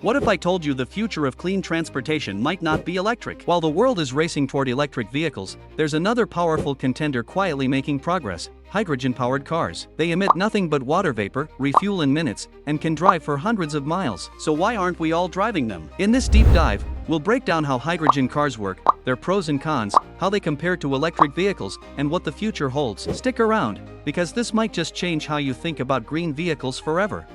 What if I told you the future of clean transportation might not be electric? While the world is racing toward electric vehicles, there's another powerful contender quietly making progress: hydrogen-powered cars. They emit nothing but water vapor, refuel in minutes, and can drive for hundreds of miles. So why aren't we all driving them? In this deep dive, we'll break down how hydrogen cars work, their pros and cons, how they compare to electric vehicles, and what the future holds. Stick around, because this might just change how you think about green vehicles forever.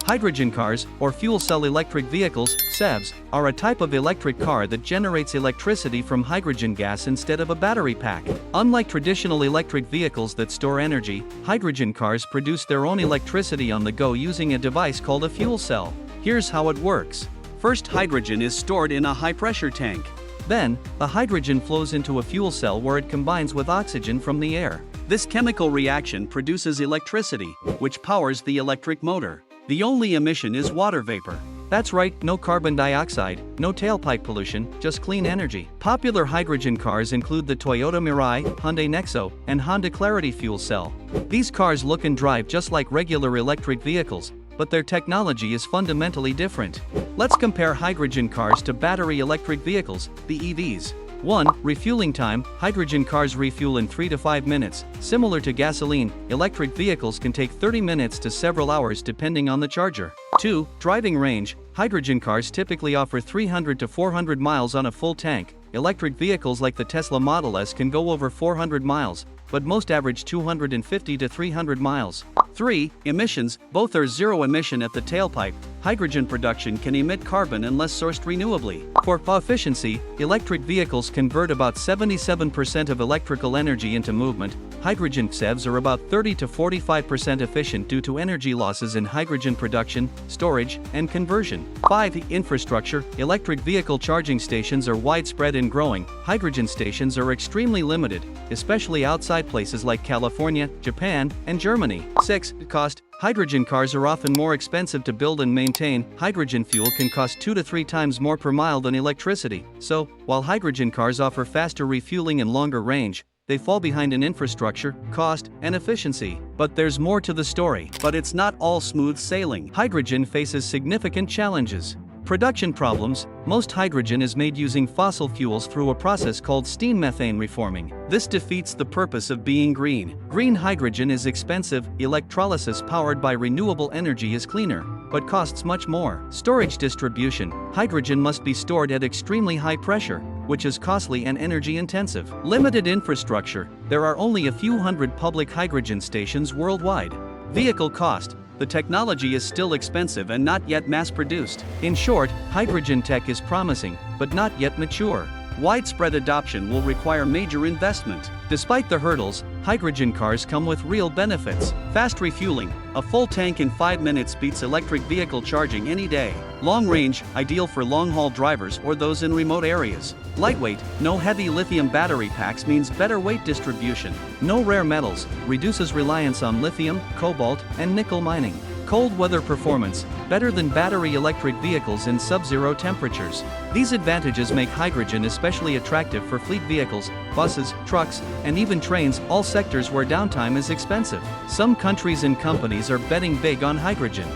Hydrogen cars, or fuel cell electric vehicles, FCEVs, are a type of electric car that generates electricity from hydrogen gas instead of a battery pack. Unlike traditional electric vehicles that store energy, hydrogen cars produce their own electricity on the go using a device called a fuel cell. Here's how it works. First, hydrogen is stored in a high-pressure tank. Then, the hydrogen flows into a fuel cell where it combines with oxygen from the air. This chemical reaction produces electricity, which powers the electric motor. The only emission is water vapor. That's right, no carbon dioxide, no tailpipe pollution, just clean energy. Popular hydrogen cars include the Toyota Mirai, Hyundai Nexo, and Honda Clarity fuel cell. These cars look and drive just like regular electric vehicles, but their technology is fundamentally different. Let's compare hydrogen cars to battery electric vehicles, the EVs. 1. Refueling time. Hydrogen cars refuel in 3 to 5 minutes. Similar to gasoline, electric vehicles can take 30 minutes to several hours depending on the charger. 2. Driving range. Hydrogen cars typically offer 300 to 400 miles on a full tank. Electric vehicles like the Tesla Model S can go over 400 miles, but most average 250 to 300 miles. 3. Emissions. Both are zero emission at the tailpipe. Hydrogen production can emit carbon unless sourced renewably. For efficiency, electric vehicles convert about 77% of electrical energy into movement. Hydrogen FCEVs are about 30 to 45% efficient due to energy losses in hydrogen production, storage, and conversion. 5. Infrastructure. Electric vehicle charging stations are widespread and growing. Hydrogen stations are extremely limited, especially outside places like California, Japan, and Germany. 6. Cost. Hydrogen cars are often more expensive to build and maintain. Hydrogen fuel can cost 2 to 3 times more per mile than electricity. So, while hydrogen cars offer faster refueling and longer range, they fall behind in infrastructure, cost, and efficiency. But there's more to the story. But it's not all smooth sailing. Hydrogen faces significant challenges. Production problems. Most hydrogen is made using fossil fuels through a process called steam methane reforming. This defeats the purpose of being green. Green hydrogen is expensive. Electrolysis powered by renewable energy is cleaner, but costs much more. Storage distribution. Hydrogen must be stored at extremely high pressure, which is costly and energy intensive. Limited infrastructure. There are only a few hundred public hydrogen stations worldwide. Vehicle cost. The technology is still expensive and not yet mass-produced. In short, hydrogen tech is promising, but not yet mature. Widespread adoption will require major investment. Despite the hurdles, hydrogen cars come with real benefits. Fast refueling. A full tank in 5 minutes beats electric vehicle charging any day. Long range, ideal for long-haul drivers or those in remote areas. Lightweight, no heavy lithium battery packs means better weight distribution. No rare metals, reduces reliance on lithium, cobalt, and nickel mining. Cold weather performance, better than battery electric vehicles in sub-zero temperatures. These advantages make hydrogen especially attractive for fleet vehicles, buses, trucks, and even trains, all sectors where downtime is expensive. Some countries and companies are betting big on hydrogen.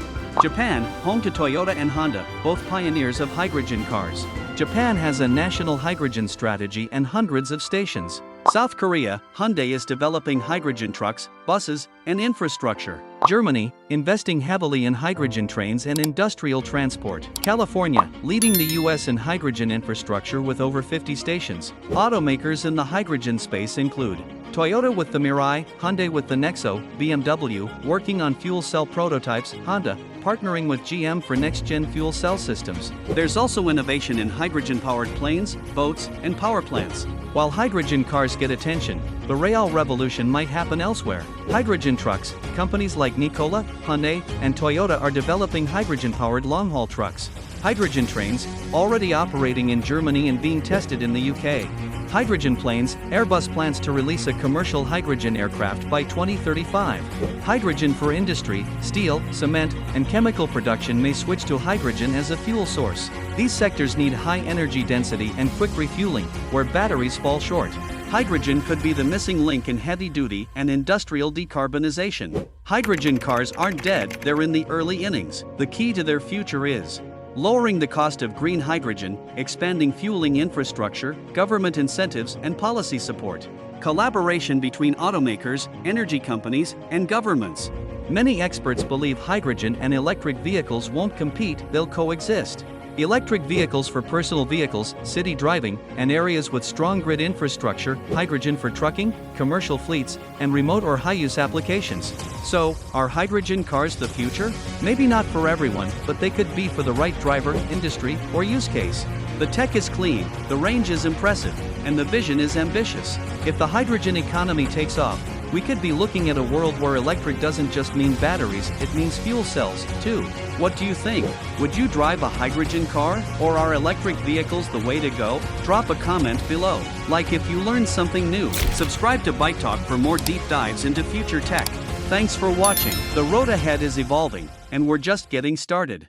Japan, home to Toyota and Honda, both pioneers of hydrogen cars. Japan has a national hydrogen strategy and hundreds of stations. South Korea, Hyundai is developing hydrogen trucks, buses, and infrastructure. Germany, investing heavily in hydrogen trains and industrial transport. California, leading the US in hydrogen infrastructure with over 50 stations. Automakers in the hydrogen space include Toyota with the Mirai, Hyundai with the Nexo, BMW, working on fuel cell prototypes, Honda, partnering with GM for next-gen fuel cell systems. There's also innovation in hydrogen-powered planes, boats, and power plants. While hydrogen cars get attention, the rail revolution might happen elsewhere. Hydrogen trucks. Companies like Nikola, Hyundai, and Toyota are developing hydrogen-powered long-haul trucks. Hydrogen trains, already operating in Germany and being tested in the UK. Hydrogen planes. Airbus plans to release a commercial hydrogen aircraft by 2035. Hydrogen for industry. Steel, cement, and chemical production may switch to hydrogen as a fuel source. These sectors need high energy density and quick refueling, where batteries fall short. Hydrogen could be the missing link in heavy-duty and industrial decarbonization. Hydrogen cars aren't dead, they're in the early innings. The key to their future is lowering the cost of green hydrogen, expanding fueling infrastructure, government incentives, and policy support. Collaboration between automakers, energy companies, and governments. Many experts believe hydrogen and electric vehicles won't compete, they'll coexist. Electric vehicles for personal vehicles, city driving, and areas with strong grid infrastructure, hydrogen for trucking, commercial fleets, and remote or high-use applications. So, are hydrogen cars the future? Maybe not for everyone, but they could be for the right driver, industry, or use case. The tech is clean, the range is impressive, and the vision is ambitious. If the hydrogen economy takes off, we could be looking at a world where electric doesn't just mean batteries, it means fuel cells, too. What do you think? Would you drive a hydrogen car? Or are electric vehicles the way to go? Drop a comment below. Like if you learned something new. Subscribe to ByteTalk for more deep dives into future tech. Thanks for watching. The road ahead is evolving, and we're just getting started.